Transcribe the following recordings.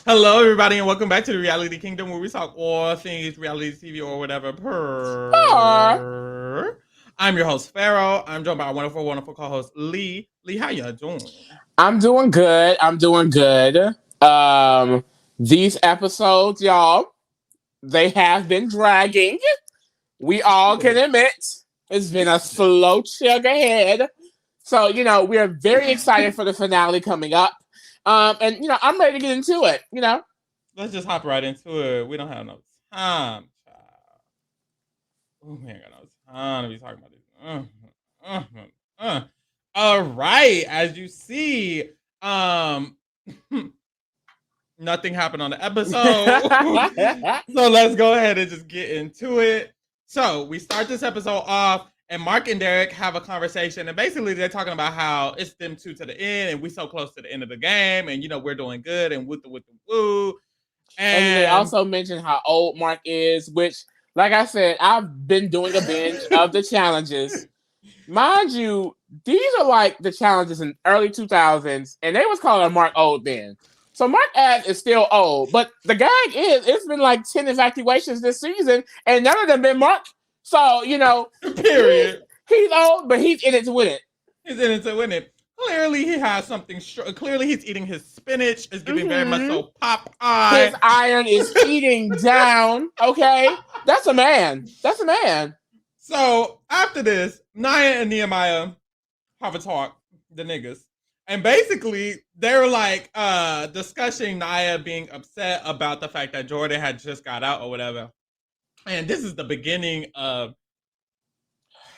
Hello, everybody, and welcome back to the Reality Kingdom, where we talk all things reality TV or whatever. Aw, I'm your host, Pharaoh. I'm joined by our wonderful, wonderful co-host, Lee. Lee, how you doing? I'm doing good. I'm doing good. Um, these episodes, y'all, they have been dragging. We all can admit it's been a slow chug ahead. So, we're very excited for the finale coming up. And I'm ready to get into it, Let's just hop right into it. We don't have no time, child. Oh, we ain't got no time to be talking about this. Uh, uh. All right, as you see, um, nothing happened on the episode. So let's go ahead and just get into it. So we start this episode off, and Mark and Derek have a conversation, and basically they're talking about how it's them two to the end, and we so close to the end of the game, and we're doing good, and woo the woo. And they And also mentioned how old Mark is, which, like I said, I've been doing a binge of the challenges. Mind you, these are like the challenges in early 2000s, and they was calling Mark old then. So Mark Ad is still old, but the gag is it's been like 10 evacuations this season, and none of them been Mark. So, period. he's old, but he's in it to win it. He's in it to win it. Clearly, he has something. Clearly, he's eating his spinach. It's giving very much so Popeye. His iron is eating down. Okay, that's a man. That's a man. So after this, Nia and Nehemiah have a talk, the niggas. And basically, they were like discussing Nia being upset about the fact that Jordan had just got out or whatever. And this is the beginning of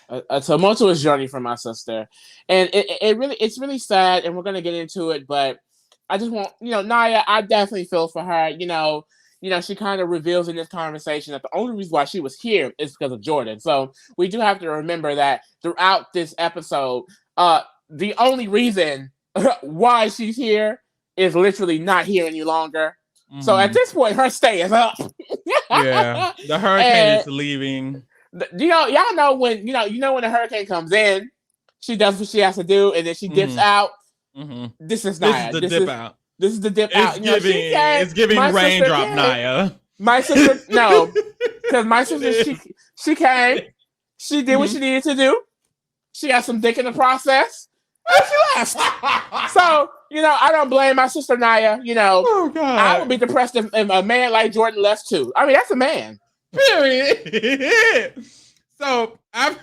a tumultuous journey for my sister, and it's really sad, and we're gonna get into it. But I just want Nia. I definitely feel for her. She kind of reveals in this conversation that the only reason why she was here is because of Jordan. So we do have to remember that throughout this episode, the only reason why she's here is literally not here any longer. Mm-hmm. So at this point, her stay is up. Yeah, the hurricane is leaving. Y'all know when when the hurricane comes in, she does what she has to do, and then she dips out. Mm-hmm. This is Nia. This is the dip out. This is the dip out. It's giving raindrop Nia. My sister, no, because my sister, she came, she did what she needed to do. She got some dick in the process, and she left. So I don't blame my sister Nia. Oh God, I would be depressed if a man like Jordan left too. I mean, that's a man. Period. So after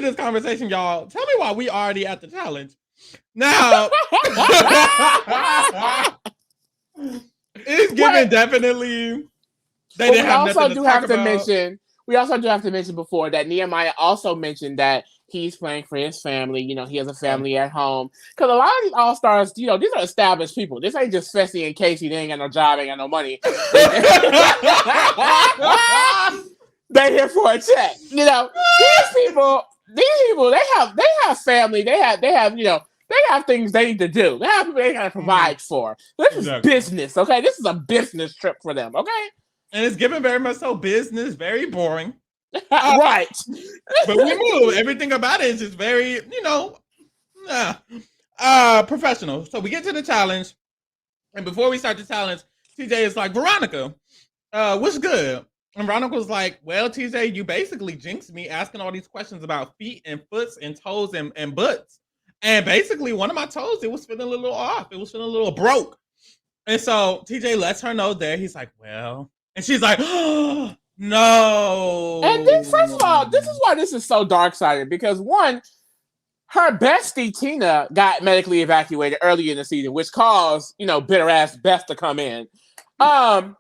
this conversation, y'all, tell me why we already at the challenge. Now it's given definitely. They didn't have nothing to talk about. We also do have to mention before that Nehemiah also mentioned that he's playing for his family. He has a family at home. Because a lot of these All-Stars, these are established people. This ain't just Fessy and Casey. They ain't got no job, ain't got no money. They here for a check. These people, they have family. They have things they need to do. They have people they gotta provide for. This is business, okay? This is a business trip for them, okay? And it's given very much so business, very boring. Right. But we move. Everything about it is just very, professional. So we get to the challenge. And before we start the challenge, TJ is like, Veronica, what's good? And Veronica was like, well, TJ, you basically jinxed me asking all these questions about feet and foots and toes and butts. And basically, one of my toes, it was feeling a little off. It was feeling a little broke. And so TJ lets her know there. He's like, well. And she's like, oh, no. And then, first of all, this is why this is so dark-sided. Because, one, her bestie, Tina, got medically evacuated early in the season, which caused, bitter-ass Beth to come in. And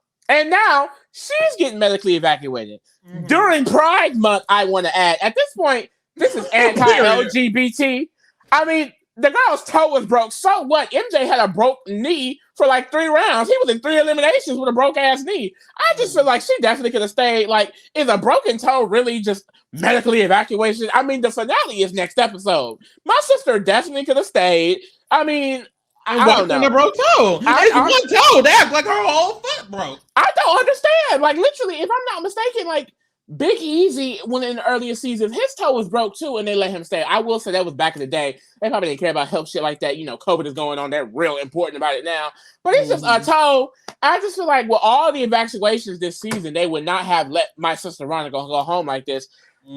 now, she's getting medically evacuated. Mm-hmm. During Pride Month, I want to add. At this point, this is anti-LGBT. I mean, the girl's toe was broke. So what? MJ had a broke knee for like 3 rounds. He was in 3 eliminations with a broke ass knee. I just feel like she definitely could have stayed. Like, is a broken toe really just medically evacuation? I mean, the finale is next episode. My sister definitely could have stayed. I mean, I don't know. A broke toe. It's one toe. They act like her whole foot broke. I don't understand. Like, literally, if I'm not mistaken, like, Big Easy, when in the earlier seasons, his toe was broke too, and they let him stay. I will say that was back in the day. They probably didn't care about health shit like that. COVID is going on. They're real important about it now. But it's just a toe. I just feel like with all the evacuations this season, they would not have let my sister Veronica go home like this.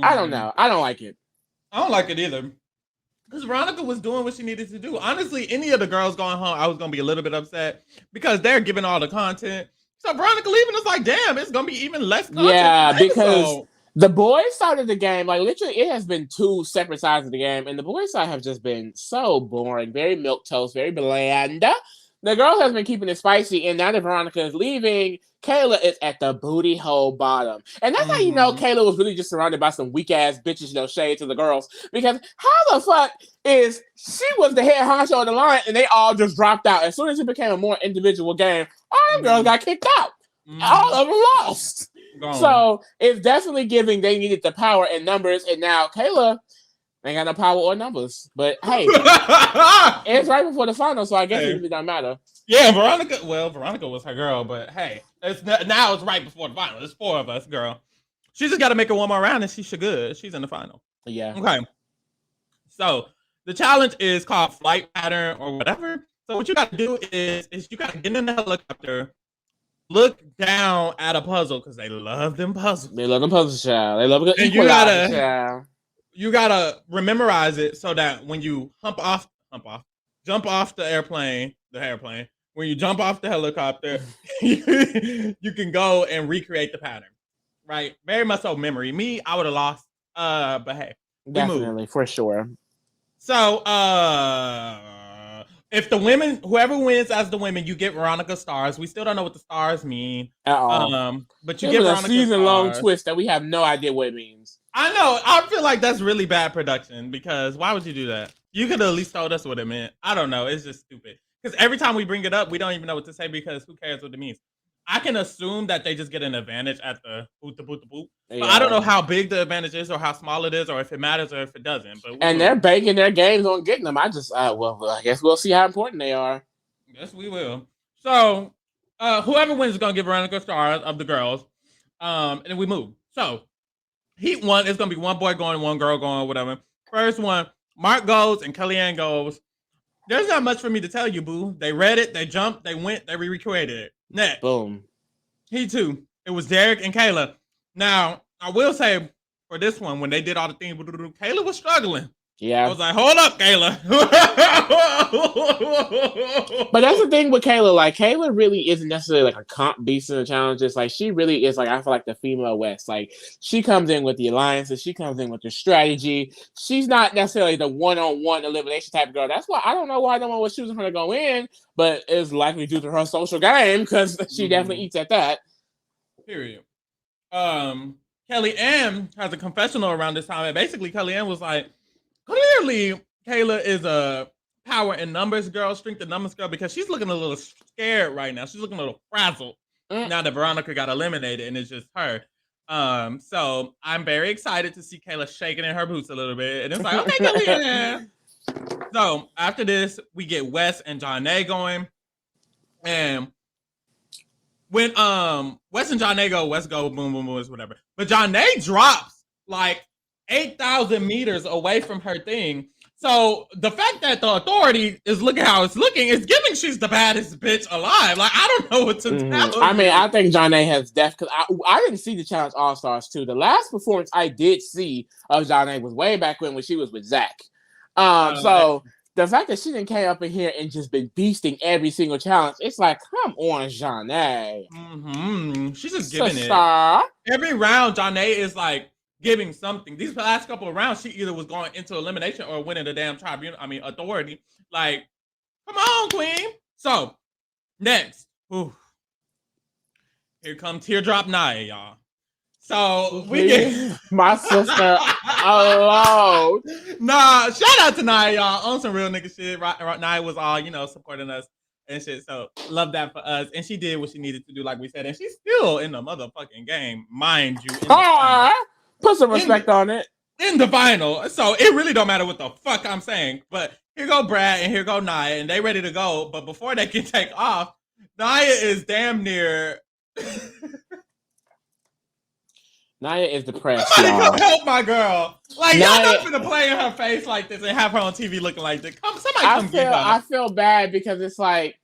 I don't know. I don't like it. I don't like it either. Because Veronica was doing what she needed to do. Honestly, any of the girls going home, I was going to be a little bit upset because they're giving all the content. So Veronica leaving is like, damn, it's going to be even less content. Yeah, because the boys side of the game, like literally it has been two separate sides of the game, and the boys side have just been so boring, very milquetoast, very bland. The girls has been keeping it spicy, and now that Veronica is leaving, Kayla is at the booty hole bottom. And that's how you know Kayla was really just surrounded by some weak-ass bitches, shade to the girls. Because how the fuck is she was the head honcho of the line, and they all just dropped out. As soon as it became a more individual game, all them girls got kicked out. All of them lost. So it's definitely giving they needed the power and numbers, and now Kayla ain't got no power or numbers. But hey, it's right before the final, so I guess it really don't matter. Yeah, Veronica was her girl, but hey, now it's right before the final. There's 4 of us, girl. She just got to make it one more round, and she's good. She's in the final. Yeah. Okay. So the challenge is called flight pattern or whatever. So what you got to do is you got to get in the helicopter, look down at a puzzle because they love them puzzles. They love them puzzles, child. They love a good equalizer, child. You gotta memorize it so that when you jump off the airplane, when you jump off the helicopter, you can go and recreate the pattern. Right? Very much so memory. Me, I would have lost. But hey, definitely for sure. So, if the women, whoever wins as the women, you get Veronica stars. We still don't know what the stars mean at all. But you get Veronica a season-long twist that we have no idea what it means. I know. I feel like that's really bad production because why would you do that? You could have at least told us what it meant. I don't know. It's just stupid. Because every time we bring it up, we don't even know what to say because who cares what it means? I can assume that they just get an advantage at the boot. But I don't know how big the advantage is or how small it is or if it matters or if it doesn't. But they're banking their games on getting them. I guess we'll see how important they are. Yes, we will. So whoever wins is going to give Veronica stars of the girls. And then we move. So Heat 1 is going to be one boy going, one girl going, whatever. First one, Mark goes and Kellyanne goes. There's not much for me to tell you, boo. They read it, they jumped, they went, they recreated it. Next. Boom. Heat 2, it was Derek and Kayla. Now, I will say for this one, when they did all the things, Kayla was struggling. Yeah. I was like, hold up, Kayla. But that's the thing with Kayla. Like, Kayla really isn't necessarily like a comp beast in the challenges. Like, she really is like, I feel like the female West. Like, she comes in with the alliances. She comes in with the strategy. She's not necessarily the one-on-one elimination type of girl. That's why I don't know why no one was choosing her to go in, but it's likely due to her social game because she definitely eats at that. Period. Kellyanne has a confessional around this time. And basically, Kellyanne was like, clearly, Kayla is a power in numbers girl, strength in numbers girl, because she's looking a little scared right now. She's looking a little frazzled now that Veronica got eliminated and it's just her. So I'm very excited to see Kayla shaking in her boots a little bit. And it's like, okay, Kellyanne. So after this, we get Wes and Janae going. And when Wes and Janae go, Wes go, boom, boom, boom, whatever. But Janae drops like 8,000 meters away from her thing. So the fact that the authority is looking how it's looking is giving she's the baddest bitch alive. Like, I don't know what to tell. I mean, I think Janae has because I didn't see the Challenge All-Stars 2. The last performance I did see of Janae was way back when she was with Zach. So the fact that she didn't came up in here and just been beasting every single challenge, it's like, come on, Janae. She's just giving it. Every round, Janae is like giving something. These last couple of rounds, she either was going into elimination or winning the damn tribunal. I mean, authority. Like, come on, queen. So, next. Here comes Teardrop Nia, y'all. So, we get my sister alone. Nah, shout out to Nia, y'all. On some real nigga shit. Nia was all, supporting us and shit. So, love that for us. And she did what she needed to do, like we said. And she's still in the motherfucking game, mind you. Put some respect on it. In the final. So it really don't matter what the fuck I'm saying. But here go Brad and here go Nia. And they ready to go. But before they can take off, Nia is damn near. Nia is depressed, Somebody y'all. come help my girl. Like, Nia- y'all not gonna play in her face like this and have her on TV looking like this. Somebody come get her. I feel bad because it's like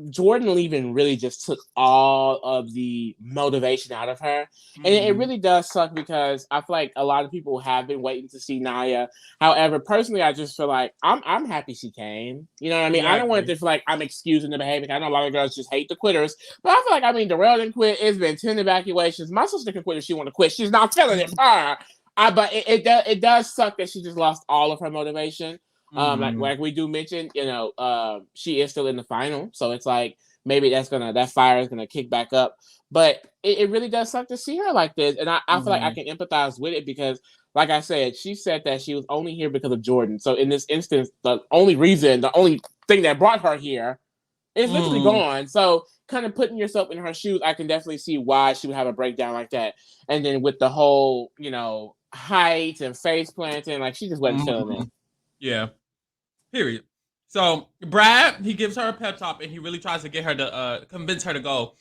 Jordan leaving really just took all of the motivation out of her. And it really does suck because I feel like a lot of people have been waiting to see Nia. However, personally, I just feel like I'm happy she came. You know what I mean? I don't want it to feel like I'm excusing the behavior. I know a lot of girls just hate the quitters. But I feel like, Darrell didn't quit. It's been 10 evacuations. My sister can quit if she want to quit. She's not feeling it. But it does suck that she just lost all of her motivation. Like we do mention, she is still in the final, so it's like maybe that fire is gonna kick back up. But it really does suck to see her like this, and I feel like I can empathize with it because, like I said, she said that she was only here because of Jordan. So in this instance, the only thing that brought her here is literally gone. So kind of putting yourself in her shoes, I can definitely see why she would have a breakdown like that. And then with the whole, height and face planting, like she just wasn't feeling it. Yeah. Period. So Brad, he gives her a pep talk and he really tries to get her to convince her to go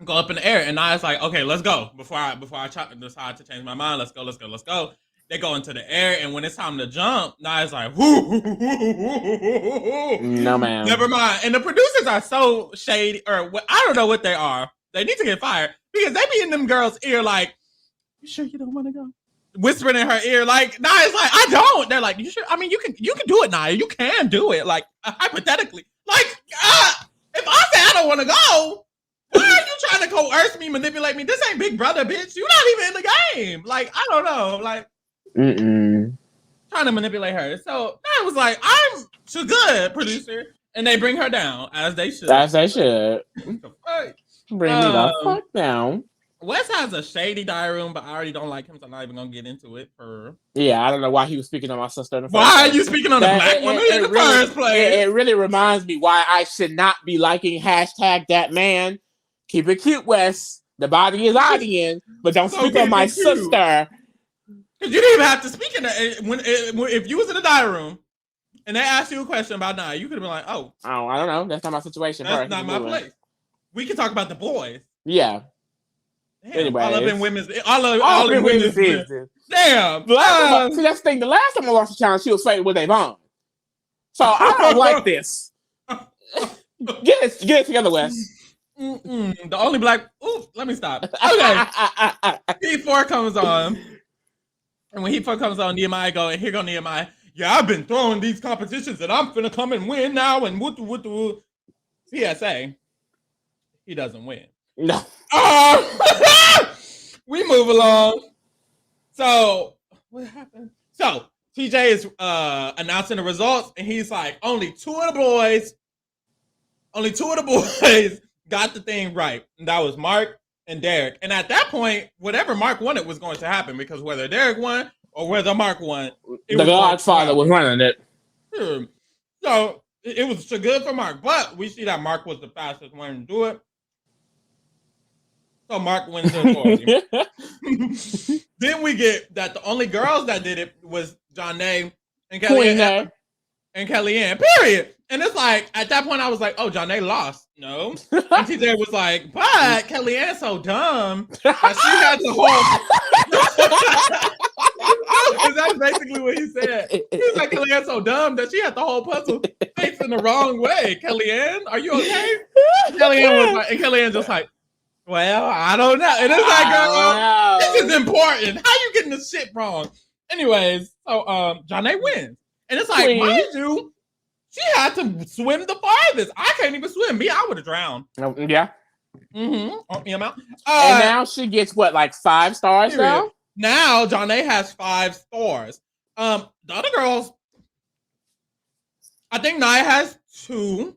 up in the air. And Nia's like, okay, let's go. Before I decide to change my mind, let's go. They go into the air, and when it's time to jump, Nia's like, no, man. Never mind. And the producers are so shady, or I don't know what they are. They need to get fired because they be in them girls' ear like, you sure you don't want to go? Whispering in her ear, like, Nia's like, I don't. They're like, you sure? I mean, you can do it, Nia. You can do it. Like, hypothetically. Like, if I say I don't want to go, why are you trying to coerce me, manipulate me? This ain't Big Brother, bitch. You're not even in the game. Like, I don't know. Like, trying to manipulate her. So Nia was like, I'm too good, producer. And they bring her down, as they should. As they should. Bring me the fuck down. Wes has a shady diary room, but I already don't like him, so I'm not even gonna get into it. Yeah, I don't know why he was speaking on my sister. Why are you speaking on a black woman in the first place? It really reminds me why I should not be liking #that_man. Keep it cute, Wes. The body is audience, but don't speak on my sister. Because you didn't even have to speak in that. If you was in the diary room and they asked you a question about Nia, you could have been like, "Oh, I don't know. That's not my situation. That's not my place. We can talk about the boys." Yeah. Damn, anyway, all up in women's business. Damn. See, that's the thing. The last time I watched the challenge, she was fighting with Avon. So I don't like this. Get it together, Wes. The only black. Ooh, let me stop. Okay. Heat4 comes on, and when Heat4 comes on, Nehemiah go, and here go Nehemiah. Yeah, I've been throwing these competitions, and I'm finna come and win now. And woo. PSA, he doesn't win. No. We move along. So what happened? So TJ is announcing the results, and he's like, only two of the boys got the thing right. And that was Mark and Derek. And at that point, whatever Mark wanted was going to happen, because whether Derek won or whether Mark won, the Godfather was running it. So it was so good for Mark, but we see that Mark was the fastest one to do it. So Mark wins the authority. Then we get that the only girls that did it was Janae and Kellyanne. Period. And it's like, at that point, I was like, oh, Janae lost. No. And TJ was like, but Kellyanne's so dumb that she had the whole... Because that's basically what he said. He was like, Kellyanne's so dumb that she had the whole puzzle facing the wrong way. Kellyanne, are you okay? Kellyanne just like, well, I don't know. And it's like, girl, this is important. How you getting this shit wrong? Anyways, so Janae wins. And it's like, mind you, she had to swim the farthest. I can't even swim. Me, I would have drowned. Yeah. And now she gets what, like 5 stars now? Now Janae has 5 stars. The other girls, I think Nia has 2.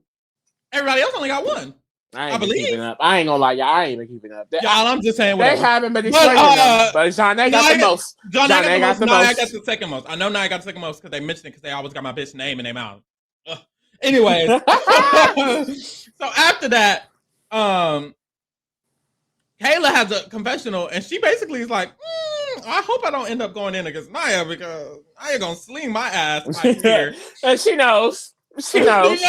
Everybody else only got 1. I believe. Keeping up. I ain't gonna lie, y'all. I ain't even keeping up. Y'all, I'm just saying. They haven't been explaining them, but Janae got the most. Janae got the most. Nia got the second most. I know Nia got the second most because they mentioned it because they always got my bitch name in their mouth. Anyways, so after that, Kayla has a confessional, and she basically is like, I hope I don't end up going in against Nia because Nia gonna sling my ass right here. And she knows. She knows.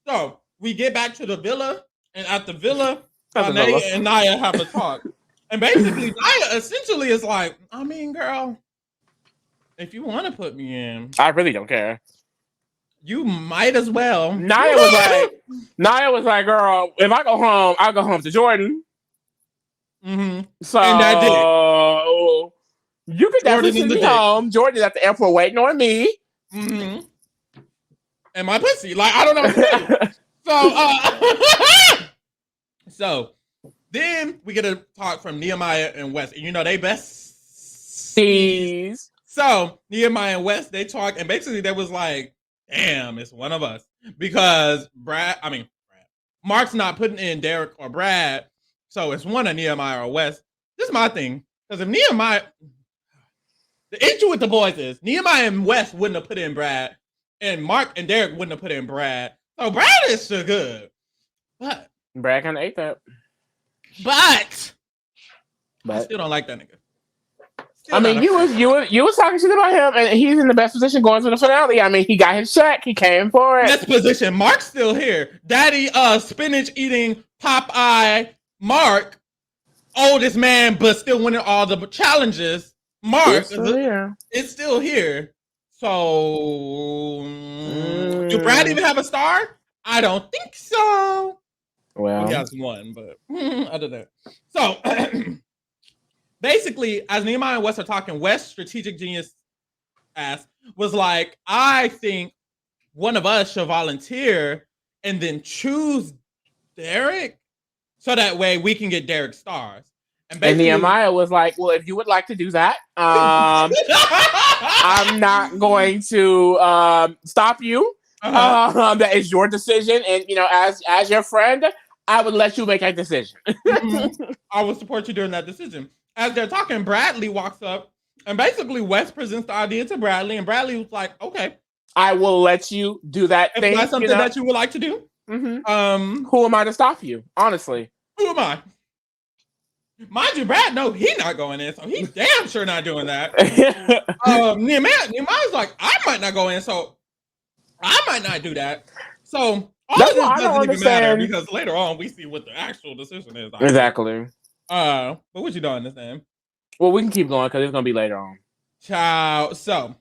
So we get back to the villa, and at the villa, Janae and Nia have a talk. And basically, Nia essentially is like, I mean, girl, if you want to put me in, I really don't care. you might as well. Nia was like, girl, if I go home, I'll go home to Jordan. Mm-hmm. So And that did. you can definitely send me home. Jordan is at the airport waiting on me. Mm-hmm. And my pussy. Like, I don't know what to say. So then we get a talk from Nehemiah and West. And you know, they besties. So Nehemiah and West, they talk, and basically they was like, damn, it's one of us. Because Mark's not putting in Derek or Brad. So it's one of Nehemiah or West. This is my thing. Because if Nehemiah, the issue with the boys is Nehemiah and West wouldn't have put in Brad, and Mark and Derek wouldn't have put in Brad. So Brad is so good. But Brad kind of ate that. But I still don't like that nigga. I mean, you was talking shit about him, and he's in the best position going to the finale. I mean, he got his check, he came for it. Best position. Mark's still here. Daddy, spinach eating Popeye. Mark, oldest man, but still winning all the challenges. Mark is still here. So, do Brad even have a star? I don't think so. Well, he has one, but other than that. So, basically, as Nehemiah and West are talking, West, strategic genius ass, was like, I think one of us should volunteer and then choose Derek so that way we can get Derek stars. And Nehemiah was like, well, if you would like to do that, I'm not going to stop you. That is your decision. And, you know, as your friend, I would let you make that decision. I will support you during that decision. As they're talking, Bradley walks up, and basically West presents the idea to Bradley, and Bradley was like, okay, I will let you do that if thing. That's something that you would like to do. Mm-hmm. Who am I to stop you? Honestly. Who am I? Mind you, Brad, no, he's not going in, so he's damn sure not doing that. Nehemiah's like, I might not go in, so I might not do that. So all of this doesn't even matter because later on we see what the actual decision is. Exactly. But what you don't understand? Well, we can keep going because it's gonna be later on. Ciao. So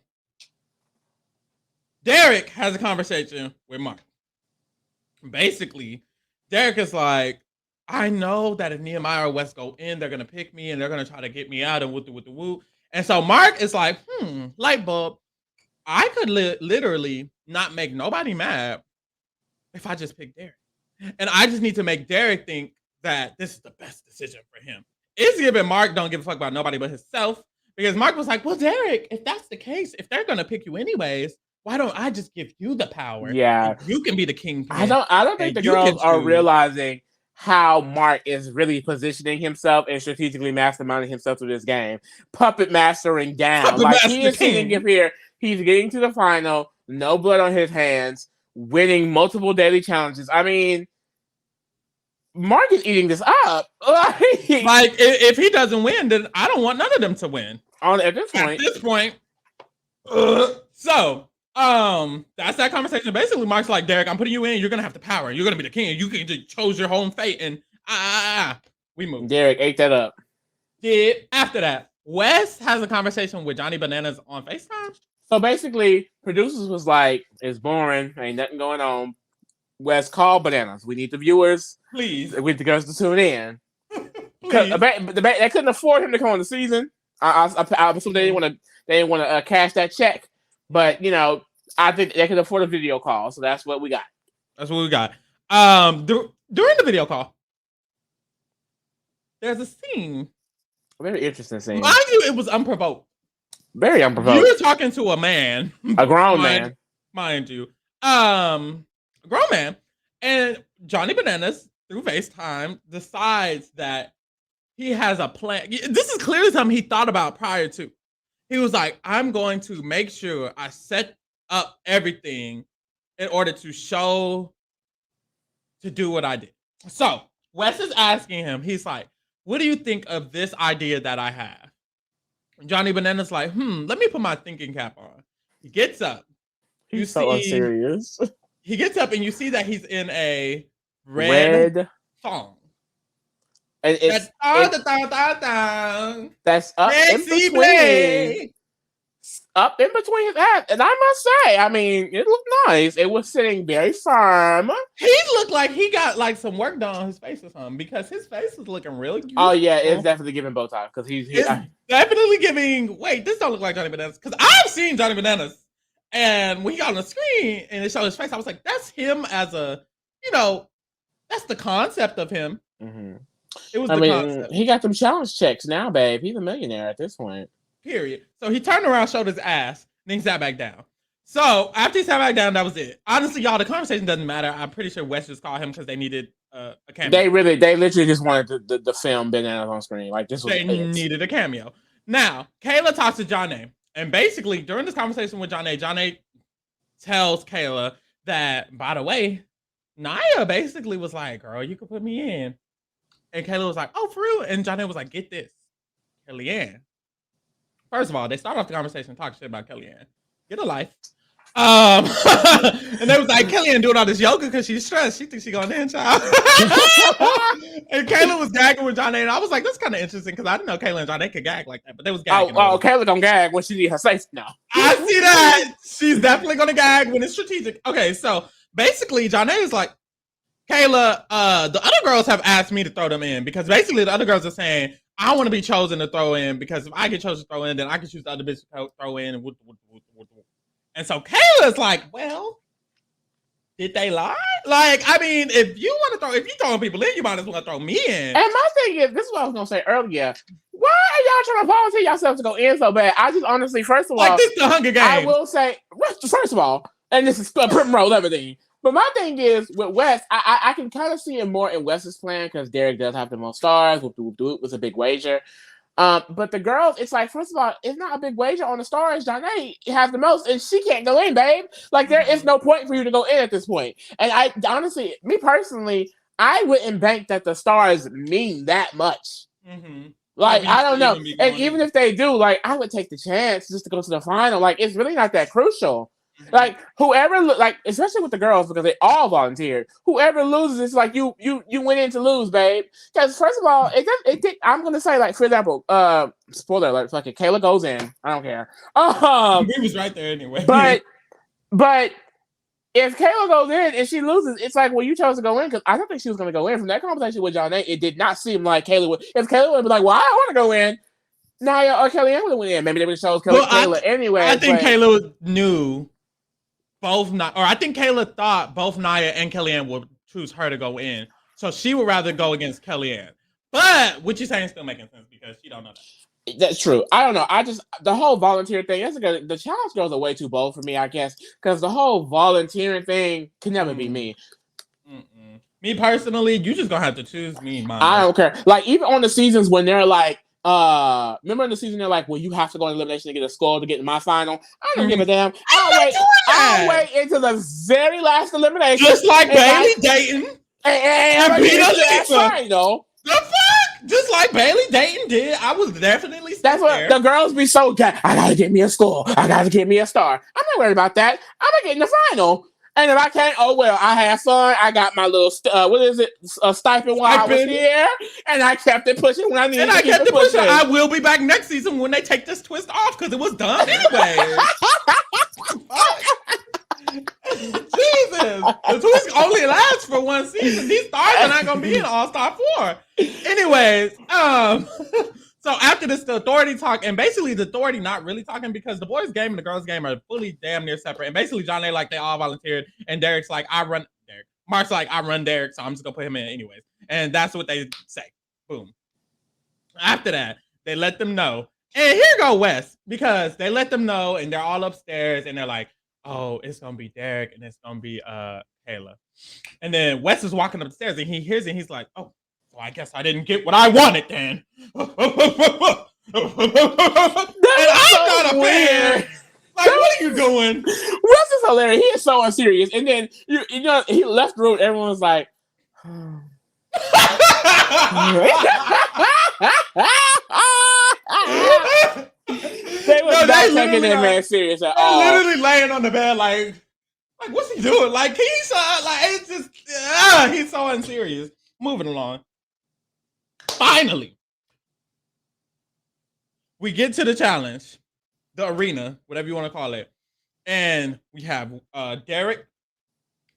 Derek has a conversation with Mark. Basically, Derek is like, I know that if Nehemiah or West go in, they're gonna pick me and they're gonna try to get me out and with the woo. And so Mark is like, light bulb. I could literally not make nobody mad if I just pick Derek. And I just need to make Derek think that this is the best decision for him. Izzy and Mark don't give a fuck about nobody but himself. Because Mark was like, well, Derek, if that's the case, if they're gonna pick you anyways, why don't I just give you the power? Yeah. You can be the king. I don't think the girls are realizing how Mark is really positioning himself and strategically masterminding himself through this game. Puppet mastering down. He is sitting here. He's getting to the final. No blood on his hands. Winning multiple daily challenges. I mean, Mark is eating this up. Like, if he doesn't win, then I don't want none of them to win. At this point. So, that's that conversation. Basically, Mark's like, Derek, I'm putting you in. You're gonna have the power. You're gonna be the king. You can just chose your own fate. And we move. Derek ate that up. After that, Wes has a conversation with Johnny Bananas on FaceTime. So basically, producers was like, it's boring. Ain't nothing going on. Wes, call Bananas. We need the viewers. Please. We need the girls to tune in. They couldn't afford him to come on the season. I assume they didn't want to cash that check. But, you know, I think they could afford a video call. So that's what we got. During the video call, there's a scene. A very interesting scene. Mind you, it was unprovoked. Very unprovoked. You were talking to a man. A grown man. Mind you. A grown man. And Johnny Bananas, through FaceTime, decides that he has a plan. This is clearly something he thought about prior to. He was like, I'm going to make sure I set up everything in order to do what I did. So Wes is asking him, he's like, what do you think of this idea that I have? Johnny Bananas like, let me put my thinking cap on. He gets up. He's so unserious. He gets up and you see that he's in a red thong. And that's that's up in Sexy between. Blade. Up in between his abs. And I must say, I mean, it looked nice. It was sitting very firm. He looked like he got like some work done on his face or something because his face is looking really beautiful. Oh yeah, it's definitely giving Botox because he's definitely giving. Wait, this don't look like Johnny Bananas because I've seen Johnny Bananas, and when he got on the screen and it showed his face, I was like, that's him as a, that's the concept of him. Mm-hmm. It was. Concept. He got them challenge checks now, babe. He's a millionaire at this point. Period. So he turned around, showed his ass, then he sat back down. So after he sat back down, that was it. Honestly, y'all, the conversation doesn't matter. I'm pretty sure West just called him because they needed a cameo. They literally just wanted the film Bananas on screen. Like this was. They needed a cameo. Now, Kayla talks to Janae, and basically during this conversation with Janae tells Kayla that, by the way, Naya basically was like, "Girl, you can put me in," and Kayla was like, "Oh, for real?" And Janae was like, "Get this, Kellyanne." First of all, they start off the conversation talking shit about Kellyanne. Get a life. And they was like, Kellyanne doing all this yoga because she's stressed. She thinks she's going in, child. And Kayla was gagging with Janae, and I was like, that's kind of interesting because I didn't know Kayla and Janae could gag like that, but they was gagging. Oh, Kayla don't gag when she need her safe now. I see that. She's definitely going to gag when it's strategic. Okay, so basically, Janae is like, Kayla, the other girls have asked me to throw them in because basically the other girls are saying, I want to be chosen to throw in because if I get chosen to throw in, then I can choose the other bitch to throw in. And so Kayla's like, well, did they lie? Like, I mean, if you throwing people in, you might as well throw me in. And my thing is, this is what I was going to say earlier. Why are y'all trying to volunteer yourselves to go in so bad? I just honestly, first of all, like this the Hunger Games. I will say, first of all, and this is Primrose everything. But my thing is, with West, I can kind of see it more in West's plan because Derek does have the most stars. It was a big wager. But the girls, it's like, first of all, it's not a big wager on the stars. Janae has the most, and she can't go in, babe. Like, there is no point for you to go in at this point. And I honestly, me personally, I wouldn't bank that the stars mean that much. Mm-hmm. Like, I don't know. And even if they do, like, I would take the chance just to go to the final. Like, it's really not that crucial. Like whoever, like especially with the girls because they all volunteered. Whoever loses, it's like you went in to lose, babe. Because first of all, I'm gonna say like for example, spoiler alert, fucking Kayla goes in. I don't care. He was right there anyway. But if Kayla goes in and she loses, it's like well you chose to go in because I don't think she was gonna go in. From that conversation with Janae, it did not seem like Kayla would. If Kayla would be like, well, I want to go in. Naya or Kellyanne would have went in. Maybe they would have chose Kayla anyway. I think Kayla knew. I think Kayla thought both Naya and Kellyanne would choose her to go in. So she would rather go against Kellyanne. But what you're saying is still making sense because she don't know that. That's true. I don't know. The whole volunteer thing, the challenge girls are way too bold for me, I guess. Because the whole volunteering thing can never be me. Mm-mm. Me personally, you just gonna have to choose me, Mom. I don't care. Like even on the seasons when they're like, remember in the season they're like, well, you have to go in elimination to get a score to get in my final. I don't give a damn. I'll wait until the very last elimination. Just like Bailey Dayton and beat Lisa. You know. The fuck? Just like Bailey Dayton did. I was definitely that's what there. The girls be so I gotta get me a score. I gotta get me a star. I'm not worried about that. I'm gonna get in the final. And if I can't, oh well, I had fun. I got my little stipend while I was here, and I kept it pushing when I needed. And I kept it pushing. I will be back next season when they take this twist off because it was done anyway. Jesus, the twist only lasts for one season. These stars are not gonna be in All-Star 4. Anyways, so after this, the authority talk, and basically the authority not really talking because the boys' game and the girls' game are fully damn near separate. And basically, Janae, like, they all volunteered, and Derek's like, Mark's like, I run Derek, so I'm just gonna put him in anyways. And that's what they say. Boom. After that, they let them know. And here go Wes, because they let them know, and they're all upstairs, and they're like, oh, it's gonna be Derek, and it's gonna be Kayla. And then Wes is walking upstairs, and he hears it, and he's like, oh, well, I guess I didn't get what I wanted then. And I'm not a fan. Like, what are you doing? Wes is hilarious. He is so unserious. And then you know he left the room. Everyone was like, they were not taking that man serious at all. Literally laying on the bed, like what's he doing? Like he's it's just he's so unserious. Moving along. finally, we get to the challenge, the arena, whatever you want to call it. And we have Derek,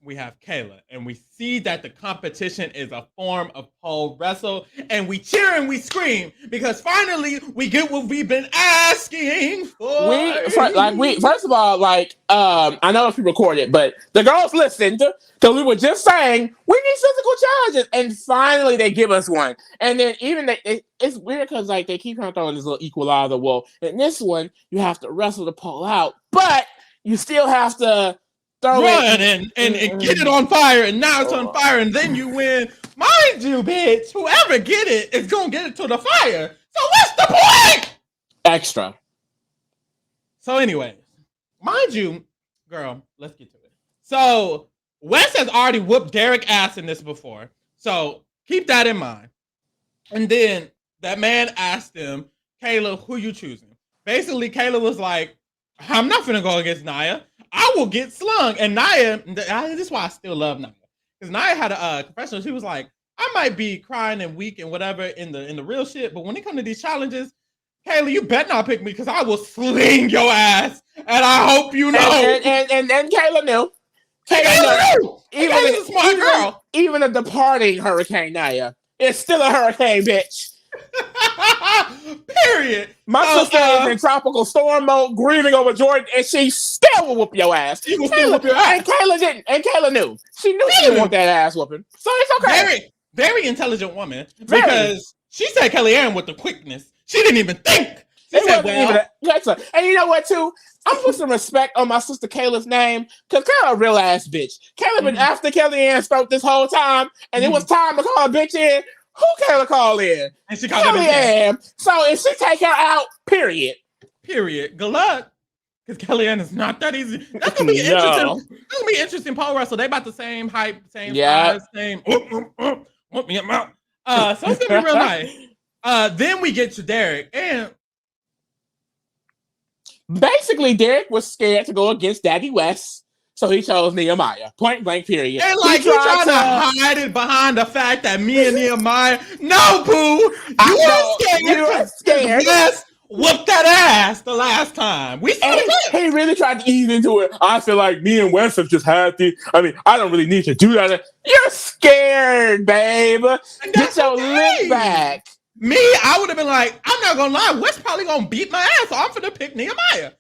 we have Kayla, and we see that the competition is a form of pole wrestle, and we cheer and we scream because finally we get what we've been asking for. First of all, I know if you recorded, but the girls listened because we were just saying we need physical challenges, and finally they give us one. And then it's weird because they keep on throwing this little equalizer. Well, in this one you have to wrestle the pole out, but you still have to run and get it on fire, and now it's on fire, and then you win. Mind you, bitch, whoever get it is gonna get it to the fire. So what's the point? Extra. So anyway, mind you, girl, let's get to it. So Wes has already whooped Derek ass in this before, so keep that in mind. And then that man asked him, Kayla, who you choosing? Basically, Kayla was like, I'm not finna go against Nia. I will get slung. And Nia, this is why I still love Nia. Because Nia had a confessional. She was like, I might be crying and weak and whatever in the real shit, but when it comes to these challenges, Kayla, you better not pick me because I will sling your ass. And I hope you know. And Kayla knew. Kayla knew. Kayla's a smart girl. Even a departing Hurricane Nia, it's still a hurricane, bitch. Period. My sister is in tropical storm mode, grieving over Jordan, and she still will whoop your ass. She will still whoop your ass. And Kayla didn't. And Kayla knew. She knew she didn't want that ass whooping. So it's okay. Very, very intelligent woman. Because she said Kellyanne with the quickness. She didn't even think. She said, and you know what, too? I'm putting some respect on my sister Kayla's name, because Kayla a real ass bitch. Kayla been after Kellyanne spoke this whole time, and it was time to call a bitch in. Who Kayla called in? And she called Kellyanne. So if she take her out, period. Good luck. Because Kellyanne is not that easy. That's gonna be interesting. That's gonna be interesting. Pole wrestle. They about the same height, same size, same. Want me out. So it's gonna be real nice. Then we get to Derek, and basically Derek was scared to go against Daddy West. So he chose Nehemiah. Point blank, period. And he tried to hide it behind the fact that me and Nehemiah. No, boo! You were scared. Yes, whooped that ass the last time. He really tried to ease into it. I feel like me and Wes have just had I don't really need to do that. You're scared, babe. Get your lip back. Me, I would have been like, I'm not gonna lie, Wes probably gonna beat my ass, so I'm gonna pick Nehemiah.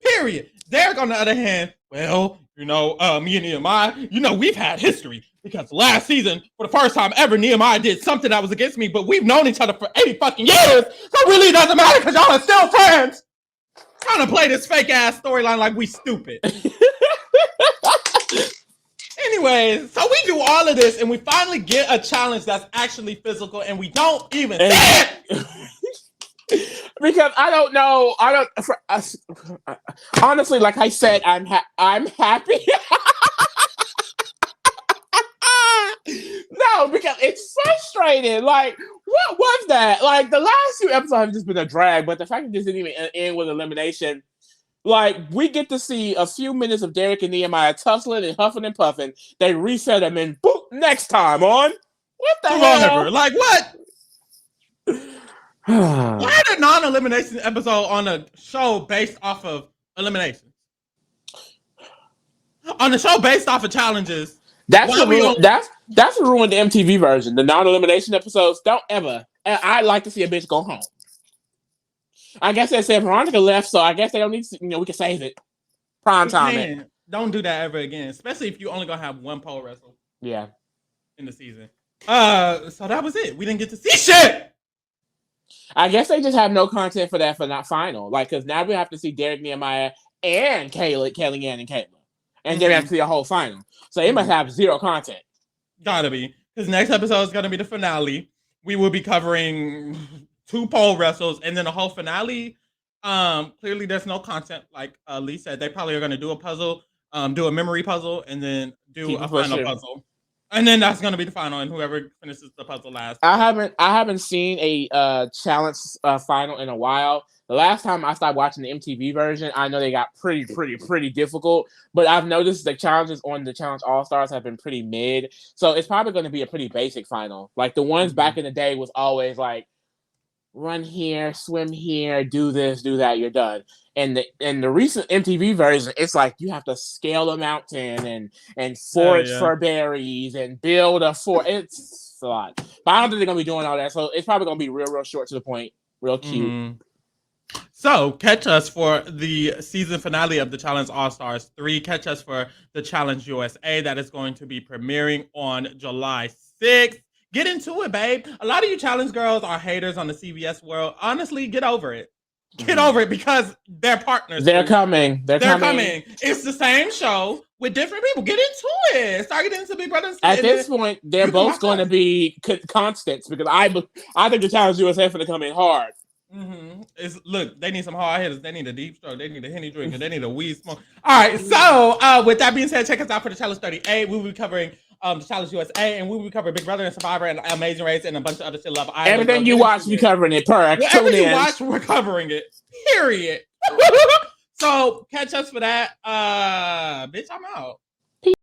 Period. Derek, on the other hand, well, me and Nehemiah, we've had history because last season, for the first time ever, Nehemiah did something that was against me, but we've known each other for 80 fucking years, so it really doesn't matter because y'all are still friends. Trying to play this fake ass storyline like we stupid. Anyways, so we do all of this and we finally get a challenge that's actually physical and we don't even say it. Because honestly, like I said, I'm happy. No, because it's frustrating. Like, what was that? Like, the last few episodes have just been a drag, but the fact that this didn't even end with elimination, like, we get to see a few minutes of Derek and Nehemiah tussling and huffing and puffing. They reset them and boop, next time on. What the hell? Like, what? Why the non-elimination episode on a show based off of elimination? On a show based off of challenges. That's the ruined the MTV version. The non-elimination episodes don't ever. I'd like to see a bitch go home. I guess they said Veronica left, so I guess they don't need to, we can save it. Prime time. Don't do that ever again, especially if you only gonna have one pole wrestle. Yeah. In the season. So that was it. We didn't get to see shit. I guess they just have no content for that for not final. Like, because now we have to see Derek, Nehemiah, and Kellyanne and Kayla. And then we have to see a whole final. So they must have zero content. Gotta be. Because next episode is gonna be the finale. We will be covering 2 pole wrestles and then the whole finale. Clearly there's no content. Like Lee said, they probably are gonna do a puzzle, do a memory puzzle, and then do a final puzzle. And then that's gonna be the final, and whoever finishes the puzzle last. I haven't seen a challenge final in a while. The last time I started watching the MTV version, I know they got pretty difficult. But I've noticed the challenges on the Challenge All Stars have been pretty mid. So it's probably going to be a pretty basic final. Like the ones back in the day was always like, run here, swim here, do this, do that, you're done. And the recent MTV version, it's like you have to scale a mountain and forage for berries and build a fort. It's a lot. But I don't think they're gonna be doing all that. So it's probably gonna be real short to the point, real cute. Mm-hmm. So catch us for the season finale of the Challenge All Stars 3. Catch us for the Challenge USA that is going to be premiering on July 6th. Get into it, babe. A lot of you challenge girls are haters on the CBS world. Honestly, get over it. Get over it because they're partners. They're coming. They're coming. It's the same show with different people. Get into it. Start getting into Big Brother. At this point, they're both going to be constants because I think the Challenge USA is going to come in hard. Mm-hmm. Look, they need some hard hitters. They need a deep stroke. They need a Henny drinker. They need a weed smoke. All right. So, with that being said, check us out for the Challenge 38. We will be covering the Challenge USA, and we will be covering Big Brother and Survivor and Amazing Race and a bunch of other shit. Love Island. Everything you watch, we covering it. Whatever you watch, we're covering it. Period. So catch us for that. Bitch, I'm out.